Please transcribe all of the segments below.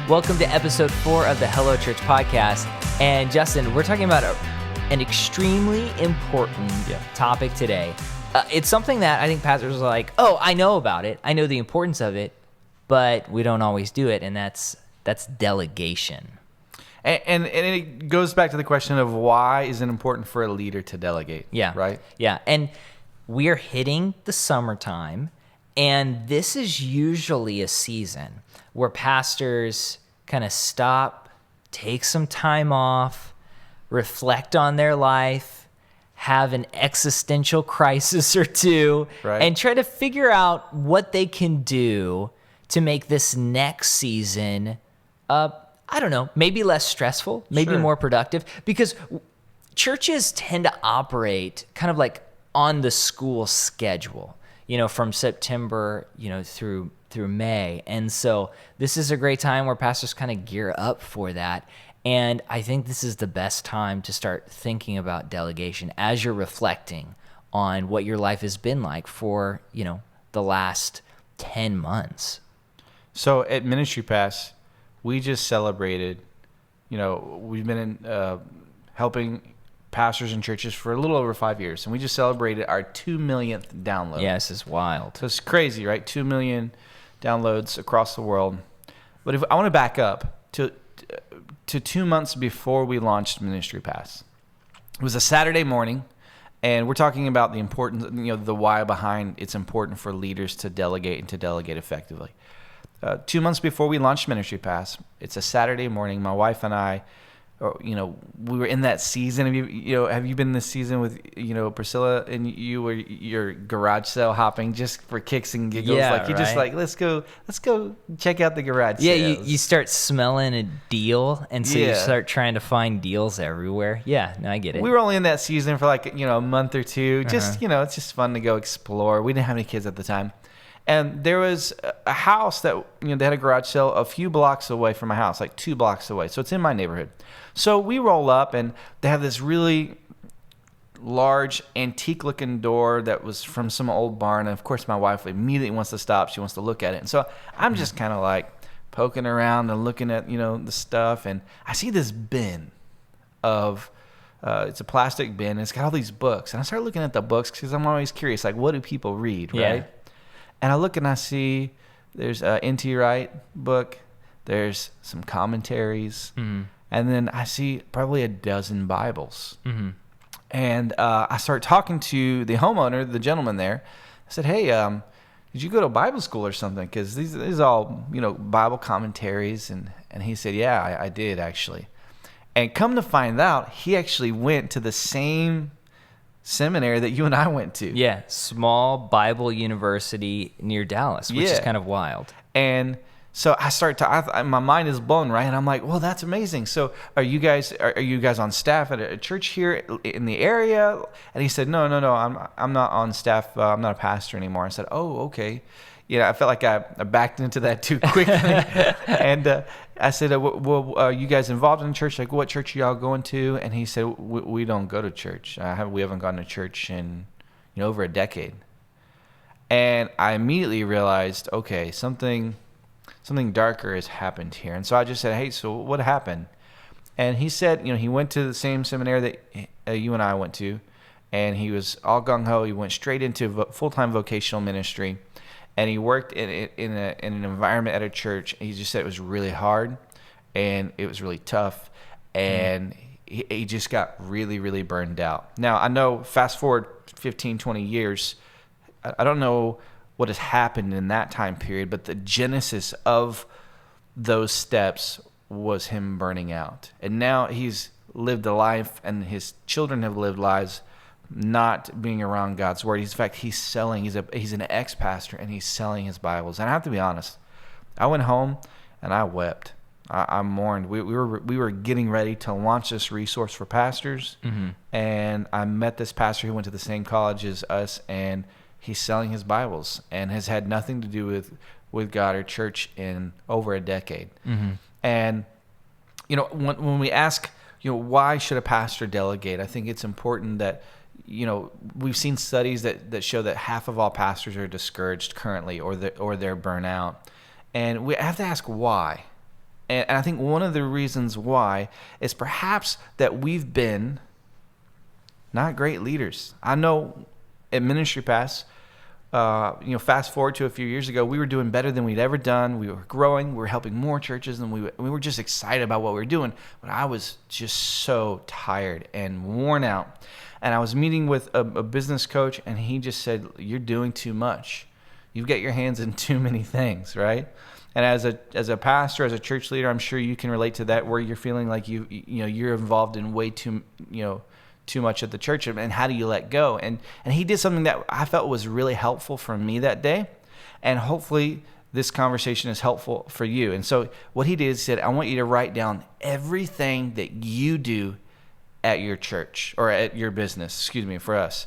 Welcome to episode 4 of the Hello Church podcast. And Justin, we're talking about an extremely important topic today. It's something that I think pastors are like, oh, I know about it. I know the importance of it, but we don't always do it. And that's delegation. And it goes back to the question of why is it important for a leader to delegate? Yeah. Right? Yeah. And we're hitting the summertime, and this is usually a season where pastors kind of stop, take some time off, reflect on their life, have an existential crisis or two, right, and try to figure out what they can do to make this next season, I don't know, maybe less stressful, maybe Sure. more productive, because churches tend to operate kind of like on the school schedule, from September, through May. And so this is a great time where pastors kind of gear up for that. And I think this is the best time to start thinking about delegation as you're reflecting on what your life has been like for, the last 10 months. So at Ministry Pass, we just celebrated, we've been helping pastors and churches for a little over 5 years, and we just celebrated our 2 millionth download. Yeah, this is wild. So it's crazy, right? 2 million downloads across the world. But if I want to back up to 2 months before we launched Ministry Pass, it was a Saturday morning, and we're talking about the importance, the why behind it's important for leaders to delegate and to delegate effectively. 2 months before we launched Ministry Pass, it's a Saturday morning. My wife and I, we were in that season. Have you been in this season with, Priscilla and you were your garage sale hopping just for kicks and giggles? Yeah, like you just right. like, let's go check out the garage Yeah, sales. you start smelling a deal, and so you Yeah. start trying to find deals everywhere. Yeah, no, I get it. We were only in that season for a month or two. Just, it's just fun to go explore. We didn't have any kids at the time. And there was a house that, they had a garage sale a few blocks away from my house, like 2 blocks away. So it's in my neighborhood. So we roll up, and they have this really large antique-looking door that was from some old barn. And, of course, my wife immediately wants to stop. She wants to look at it. And so I'm just kind of like poking around and looking at, the stuff. And I see this bin of it's a plastic bin. And it's got all these books. And I start looking at the books because I'm always curious, like, what do people read, right? Yeah. And I look and I see there's a N.T. Wright book. There's some commentaries. Mm-hmm. And then I see probably a dozen Bibles. Mm-hmm. And I start talking to the homeowner, the gentleman there. I said, hey, did you go to Bible school or something? Because these are all, Bible commentaries. And he said, yeah, I did actually. And come to find out, he actually went to the same seminary that you and I went to. Yeah, small Bible university near Dallas, which is kind of wild. And so I start to, my mind is blown, right? And I'm like, well, that's amazing. So are you guys on staff at a church here in the area? And he said, no, I'm not on staff. I'm not a pastor anymore. I said, oh, okay. I felt like I backed into that too quickly. And I said, well, are you guys involved in church? Like, what church are y'all going to? And he said, we don't go to church. We haven't gone to church in over a decade. And I immediately realized, okay, something darker has happened here. And so I just said, hey, so what happened? And he said, he went to the same seminary that you and I went to, and he was all gung-ho. He went straight into full-time vocational ministry. And he worked in an environment at a church. He just said it was really hard, and it was really tough, and he just got really, really burned out. Now, I know fast forward 15, 20 years, I don't know what has happened in that time period, but the genesis of those steps was him burning out. And now he's lived a life, and his children have lived lives not being around God's word. He's selling. He's an ex-pastor, and he's selling his Bibles. And I have to be honest, I went home and I wept. I mourned. We were getting ready to launch this resource for pastors, and I met this pastor who went to the same college as us, and he's selling his Bibles and has had nothing to do with God or church in over a decade. Mm-hmm. And when we ask, why should a pastor delegate? I think it's important that we've seen studies that show that half of all pastors are discouraged currently, or they're burnt out. And we have to ask why. And I think one of the reasons why is perhaps that we've been not great leaders. I know at Ministry Pass, fast forward to a few years ago, we were doing better than we'd ever done. We were growing. We were helping more churches, and we were just excited about what we were doing. But I was just so tired and worn out. And I was meeting with a business coach, and he just said, "You're doing too much. You've got your hands in too many things," right? And as a pastor, as a church leader, I'm sure you can relate to that, where you're feeling like you're involved in way too much at the church, and how do you let go? And he did something that I felt was really helpful for me that day, and hopefully this conversation is helpful for you. And so what he did is said, "I want you to write down everything that you do at your church or at your business," for us.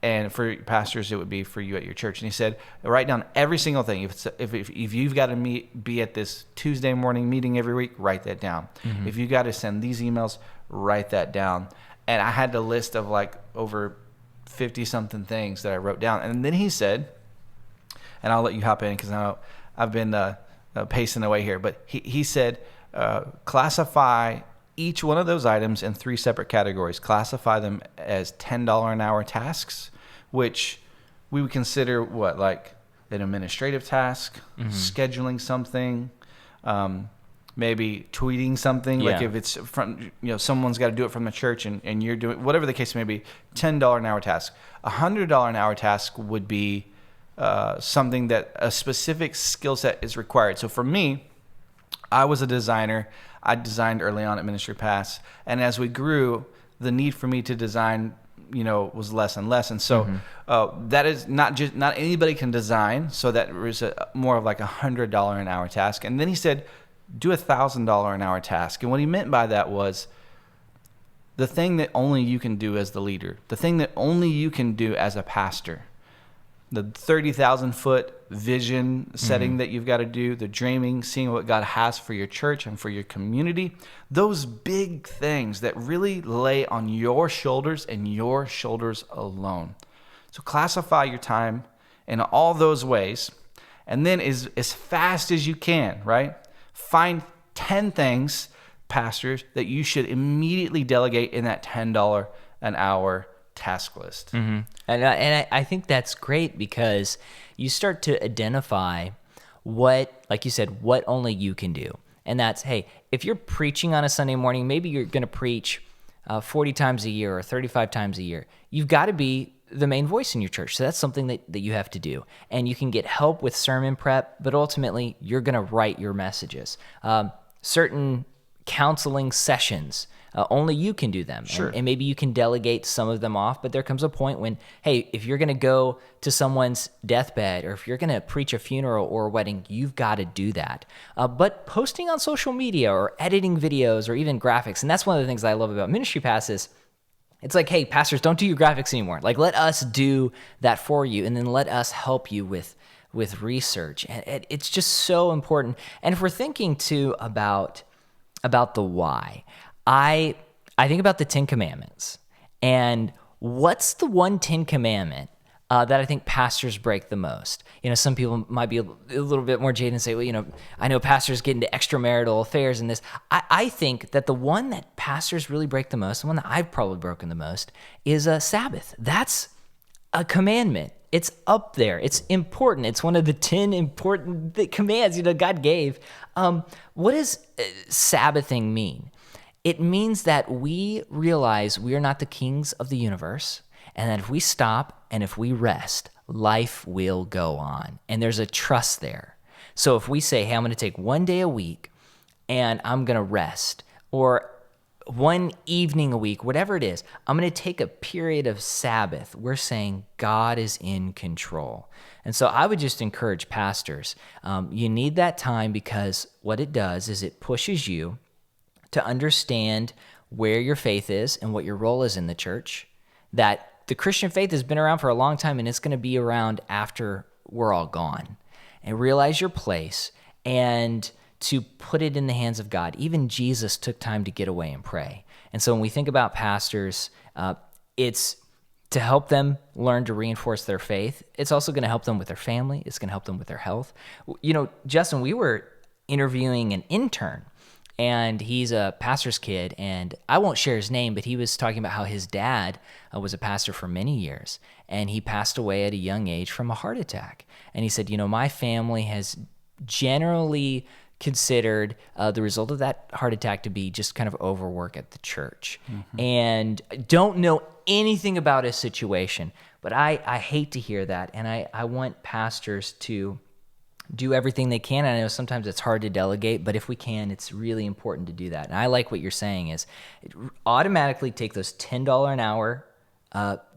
And for pastors, it would be for you at your church. And he said, write down every single thing. If you've got to be at this Tuesday morning meeting every week, write that down. Mm-hmm. If you got to send these emails, write that down. And I had a list of like over 50 something things that I wrote down. And then he said, and I'll let you hop in because I know I've been pacing away here, but he said, classify each one of those items in 3 separate categories. Classify them as $10 an hour tasks, which we would consider like an administrative task, mm-hmm. scheduling something, maybe tweeting something. Yeah. Like if it's from, someone's got to do it from the church and you're doing, whatever the case may be, $10 an hour task. $100 an hour task would be something that a specific skill set is required. So for me, I was a designer. I designed early on at Ministry Pass, and as we grew, the need for me to design, was less and less. And so mm-hmm. That is not anybody can design. So that was more of like $100 an hour task. And then he said, do $1,000 an hour task. And what he meant by that was the thing that only you can do as the leader, the thing that only you can do as a pastor. The 30,000 foot vision setting mm-hmm. that you've got to do, the dreaming, seeing what God has for your church and for your community, those big things that really lay on your shoulders and your shoulders alone. So classify your time in all those ways, and then as fast as you can, right? Find 10 things, pastors, that you should immediately delegate in that $10 an hour task list. Mm-hmm. And I think that's great because you start to identify what, like you said, what only you can do. And that's, hey, if you're preaching on a Sunday morning, maybe you're going to preach 40 times a year or 35 times a year. You've got to be the main voice in your church. So that's something that you have to do. And you can get help with sermon prep, but ultimately you're going to write your messages. Certain counseling sessions, only you can do them. Sure. And maybe you can delegate some of them off, but there comes a point when, hey, if you're going to go to someone's deathbed or if you're going to preach a funeral or a wedding, you've got to do that. But posting on social media or editing videos or even graphics, and that's one of the things I love about Ministry Pass is it's like, hey, pastors, don't do your graphics anymore. Like, let us do that for you, and then let us help you with research. And it's just so important. And if we're thinking too about the why, I think about the 10 Commandments, and what's the one 10 Commandment that I think pastors break the most? Some people might be a little bit more jaded and say, well, I know pastors get into extramarital affairs and this. I think that the one that pastors really break the most, the one that I've probably broken the most, is a Sabbath. That's a commandment. It's up there. It's important. It's one of the 10 important commands God gave. What does Sabbathing mean? It means that we realize we are not the kings of the universe, and that if we stop and if we rest, life will go on. And there's a trust there. So if we say, hey, I'm going to take one day a week and I'm going to rest, or one evening a week, whatever it is, I'm going to take a period of Sabbath. We're saying God is in control. And so I would just encourage pastors, you need that time, because what it does is it pushes you to understand where your faith is and what your role is in the church, that the Christian faith has been around for a long time and it's going to be around after we're all gone, and realize your place and to put it in the hands of God. Even Jesus took time to get away and pray. And so when we think about pastors, it's to help them learn to reinforce their faith. It's also going to help them with their family. It's going to help them with their health. Justin, we were interviewing an intern, and he's a pastor's kid, and I won't share his name, but he was talking about how his dad was a pastor for many years, and he passed away at a young age from a heart attack. And he said, my family has generally considered the result of that heart attack to be just kind of overwork at the church. And don't know anything about his situation, but I hate to hear that, and I want pastors to do everything they can. I know sometimes it's hard to delegate, but if we can, it's really important to do that. And I like what you're saying is automatically take those $10 an hour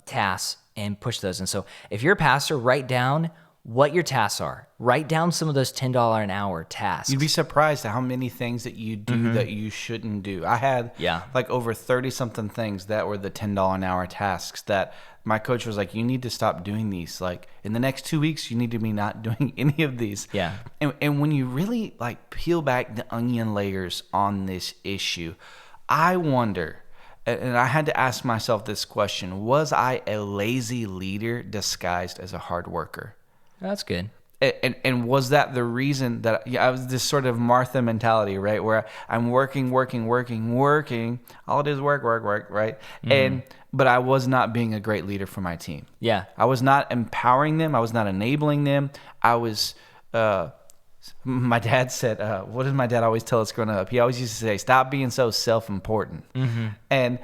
tasks and push those. And so if you're a pastor, write down what your tasks are. Write down some of those $10 an hour tasks. You'd be surprised at how many things that you do that you shouldn't do. I had like over 30 something things that were the $10 an hour tasks that my coach was like, you need to stop doing these. Like in the next 2 weeks, you need to be not doing any of these. Yeah. And when you really like peel back the onion layers on this issue, I wonder, and I had to ask myself this question, was I a lazy leader disguised as a hard worker? That's good. And was that the reason that I was this sort of Martha mentality, right? Where I'm working. All it is work, right? But I was not being a great leader for my team. Yeah. I was not empowering them. I was not enabling them. I was, my dad said, what did my dad always tell us growing up? He always used to say, stop being so self-important. And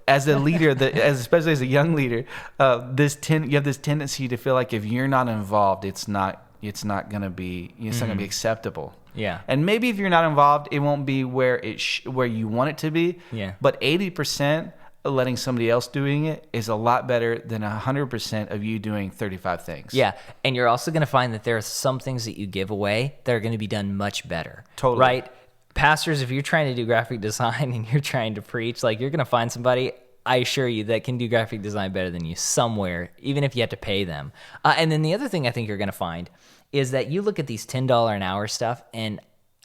as a leader, especially as a young leader, you have this tendency to feel like if you're not involved, it's not going to be acceptable. Yeah. And maybe if you're not involved, it won't be where where you want it to be. Yeah. But 80% of letting somebody else doing it is a lot better than 100% of you doing 35 things. Yeah. And you're also going to find that there are some things that you give away that are going to be done much better. Totally. Right? Pastors, if you're trying to do graphic design and you're trying to preach, like you're going to find somebody, I assure you, that can do graphic design better than you somewhere, even if you have to pay them. And then the other thing I think you're going to find is that you look at these $10 an hour stuff, and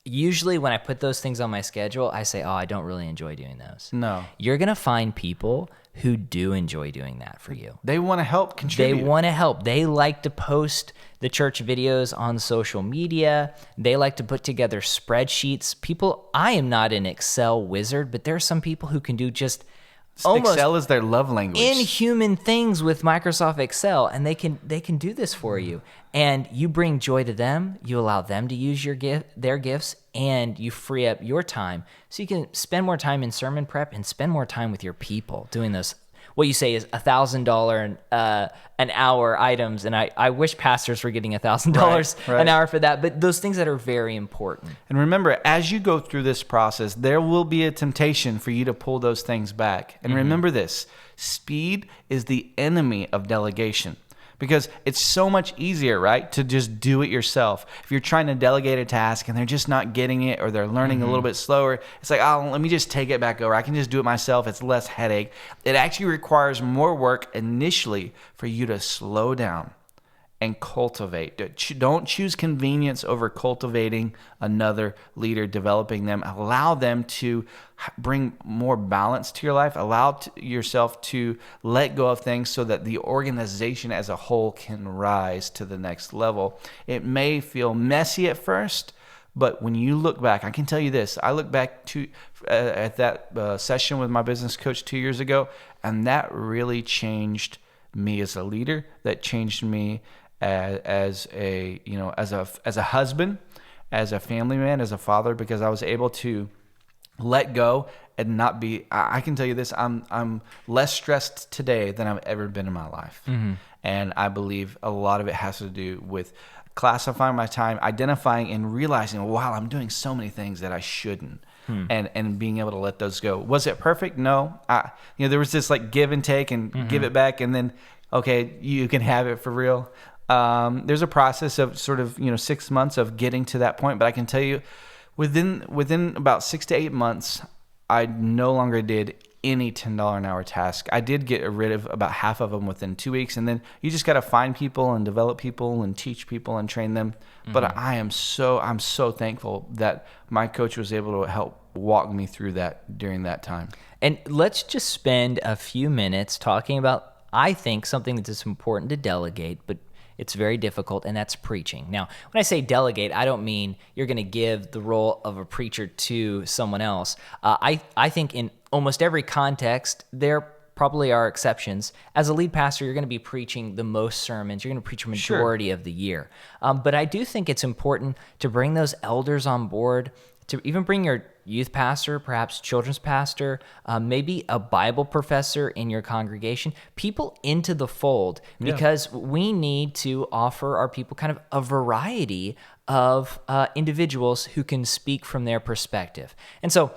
usually when I put those things on my schedule, I say, I don't really enjoy doing those. No. You're going to find people who do enjoy doing that for you. They want to help contribute. They want to help. They like to post the church videos on social media. They like to put together spreadsheets. I am not an Excel wizard, but there are some people who can do just almost Excel is their love language. inhuman things with Microsoft Excel, and they can do this for you. And you bring joy to them. You allow them to use their gifts, and you free up your time so you can spend more time in sermon prep and spend more time with your people doing those. What you say is $1,000 an hour items, and I wish pastors were getting $1,000 an hour for that. But those things that are very important. And remember, as you go through this process, there will be a temptation for you to pull those things back. And remember this: speed is the enemy of delegation. Because it's so much easier, right, to just do it yourself. If you're trying to delegate a task and they're just not getting it, or they're learning a little bit slower, it's like, let me just take it back over. I can just do it myself. It's less headache. It actually requires more work initially for you to slow down and cultivate. Don't choose convenience over cultivating another leader, developing them. Allow them to bring more balance to your life. Allow yourself to let go of things so that the organization as a whole can rise to the next level. It may feel messy at first, but when you look back, I can tell you this. I look back to at that session with my business coach 2 years ago, and that really changed me as a leader. That changed me as a husband, as a family man, as a father, because I was able to let go and not be. I can tell you this: I'm less stressed today than I've ever been in my life, and I believe a lot of it has to do with classifying my time, identifying and realizing, wow, I'm doing so many things that I shouldn't. And being able to let those go. Was it perfect? No. There was this like give and take and give it back, and then okay, you can have it for real. There's a process of sort of 6 months of getting to that point, but I can tell you, within about 6 to 8 months, I no longer did any $10 an hour task. I did get rid of about half of them within 2 weeks, and then you just got to find people and develop people and teach people and train them. But I'm so thankful that my coach was able to help walk me through that during that time. And let's just spend a few minutes talking about, I think, something that's important to delegate, but It's very difficult, and that's preaching. Now, when I say delegate, I don't mean you're going to give the role of a preacher to someone else. I think in almost every context, there probably are exceptions. As a lead pastor, you're going to be preaching the most sermons. You're going to preach a majority of the year. But I do think it's important to bring those elders on board, to even bring your youth pastor, perhaps children's pastor, maybe a Bible professor in your congregation, people into the fold, because we need to offer our people kind of a variety of individuals who can speak from their perspective. And so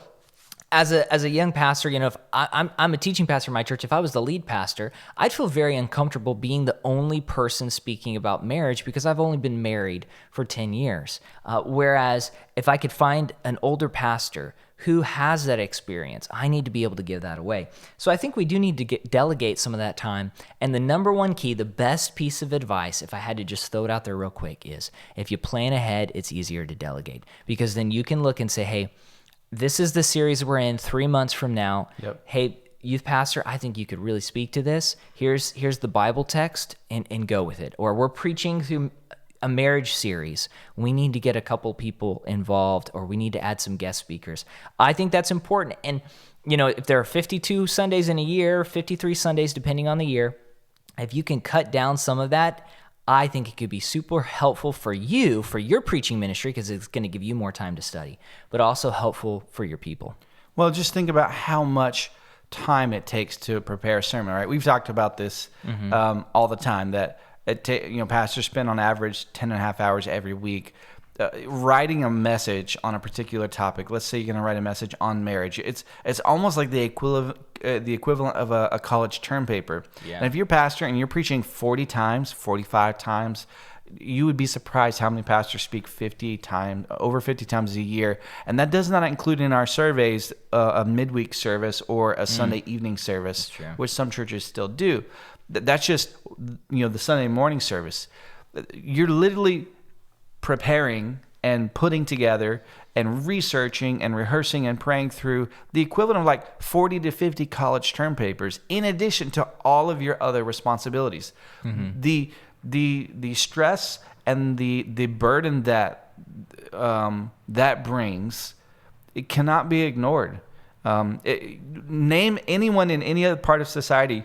as a young pastor, if I'm a teaching pastor in my church, if I was the lead pastor, I'd feel very uncomfortable being the only person speaking about marriage because I've only been married for 10 years. Whereas if I could find an older pastor who has that experience, I need to be able to give that away. So I think we do need to delegate some of that time. And the number one key, the best piece of advice, if I had to just throw it out there real quick, is if you plan ahead, it's easier to delegate, because then you can look and say, hey, this is the series we're in 3 months from now. Hey, youth pastor, I think you could really speak to this. Here's the Bible text, and go with it. Or we're preaching through a marriage series. We need to get a couple people involved, or we need to add some guest speakers. I think that's important. And, if there are 52 Sundays in a year, 53 Sundays depending on the year, if you can cut down some of that, I think it could be super helpful for you, for your preaching ministry, because it's going to give you more time to study, but also helpful for your people. Well, just think about how much time it takes to prepare a sermon, right? We've talked about this all the time, that pastors spend on average 10 and a half hours every week writing a message on a particular topic. Let's say you're going to write a message on marriage. It's almost like the equivalent of a college term paper. And if you're a pastor and you're preaching 40 times, 45 times, you would be surprised how many pastors speak over 50 times a year. And that does not include in our surveys a midweek service or a Sunday evening service, which some churches still do. That's just the Sunday morning service. You're literally preparing and putting together and researching and rehearsing and praying through the equivalent of like 40 to 50 college term papers, in addition to all of your other responsibilities. The stress and the burden that brings, it cannot be ignored. Name anyone in any other part of society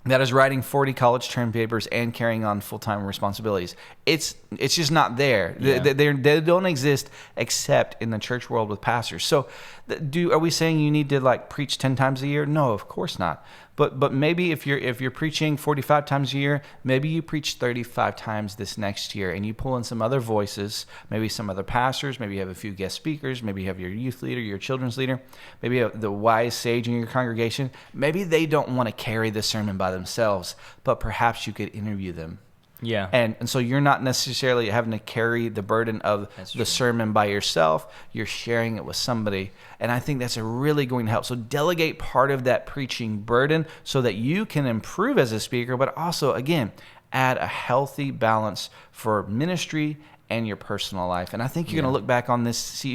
that is writing 40 college term papers and carrying on full-time responsibilities. It's just not there. They don't exist except in the church world with pastors. So are we saying you need to preach 10 times a year? No, of course not. But maybe if you're preaching 45 times a year, maybe you preach 35 times this next year, and you pull in some other voices, maybe some other pastors, maybe you have a few guest speakers, maybe you have your youth leader, your children's leader, maybe you have the wise sage in your congregation. Maybe they don't want to carry the sermon by themselves, but perhaps you could interview them. And so you're not necessarily having to carry the burden of the sermon by yourself. You're sharing it with somebody. And I think that's really going to help. So delegate part of that preaching burden so that you can improve as a speaker, but also, again, add a healthy balance for ministry and your personal life. And I think you're going to look back on this,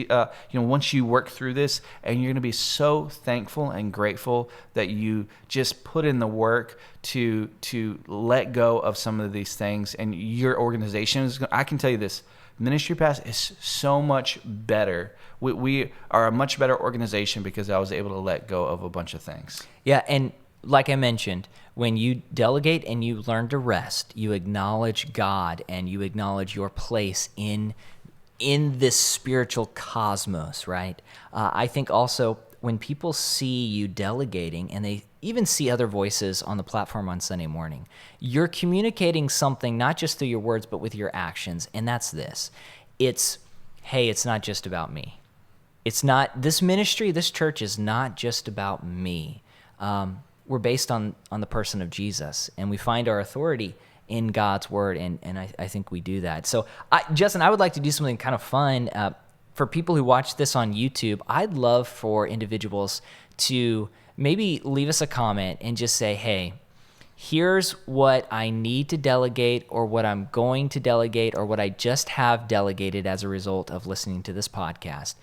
once you work through this, and you're going to be so thankful and grateful that you just put in the work to let go of some of these things. And your organization I can tell you this, Ministry Pass is so much better. We are a much better organization because I was able to let go of a bunch of things. Yeah, and like I mentioned, when you delegate and you learn to rest, you acknowledge God and you acknowledge your place in this spiritual cosmos, right? I think also when people see you delegating and they even see other voices on the platform on Sunday morning, you're communicating something not just through your words, but with your actions. And that's this. Hey, it's not just about me. It's not, this ministry, this church is not just about me. We're based on the person of Jesus, and we find our authority in God's word, and I think we do that. So, Justin, I would like to do something kind of fun. For people who watch this on YouTube, I'd love for individuals to maybe leave us a comment and just say, hey, here's what I need to delegate, or what I'm going to delegate, or what I just have delegated as a result of listening to this podcast.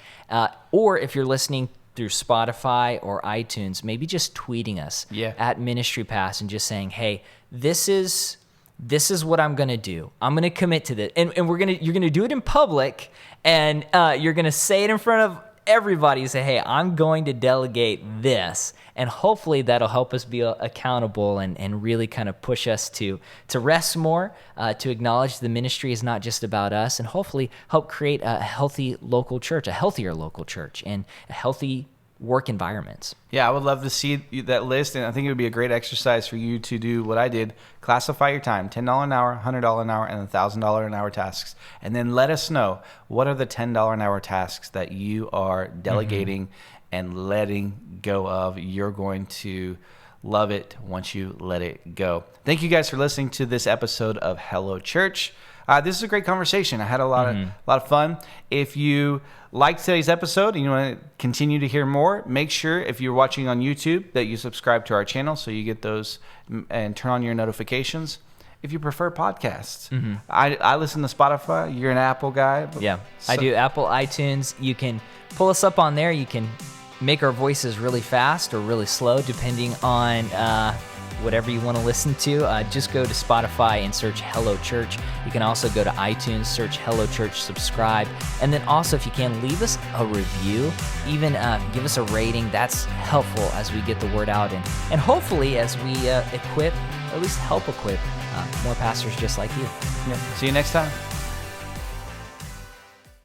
Or if you're listening through Spotify or iTunes, maybe just tweeting us at Ministry Pass and just saying, hey, this is this is what I'm going to do. I'm going to commit to this. And you're going to do it in public, and you're going to say it in front of everybody. Say, hey, I'm going to delegate this. And hopefully that'll help us be accountable and really kind of push us to rest more, to acknowledge the ministry is not just about us, and hopefully help create a healthy local church, a healthier local church, and a healthy work environments. Yeah, I would love to see that list, and I think it would be a great exercise for you to do what I did. Classify your time, $10 an hour, $100 an hour, and $1,000 an hour tasks. And then let us know, what are the $10 an hour tasks that you are delegating and letting go of? You're going to love it once you let it go. Thank you guys for listening to this episode of Hello Church. This is a great conversation. I had a lot of fun. If you liked today's episode and you want to continue to hear more, make sure, if you're watching on YouTube, that you subscribe to our channel so you get those and turn on your notifications. If you prefer podcasts, I listen to Spotify. You're an Apple guy. Yeah, I do Apple, iTunes. You can pull us up on there. You can make our voices really fast or really slow, depending on whatever you want to listen to. Just go to Spotify and search Hello Church. You can also go to iTunes, search Hello Church, subscribe. And then also, if you can, leave us a review, even give us a rating. That's helpful as we get the word out, and hopefully as we equip, or at least help equip more pastors just like you. Yeah. See you next time.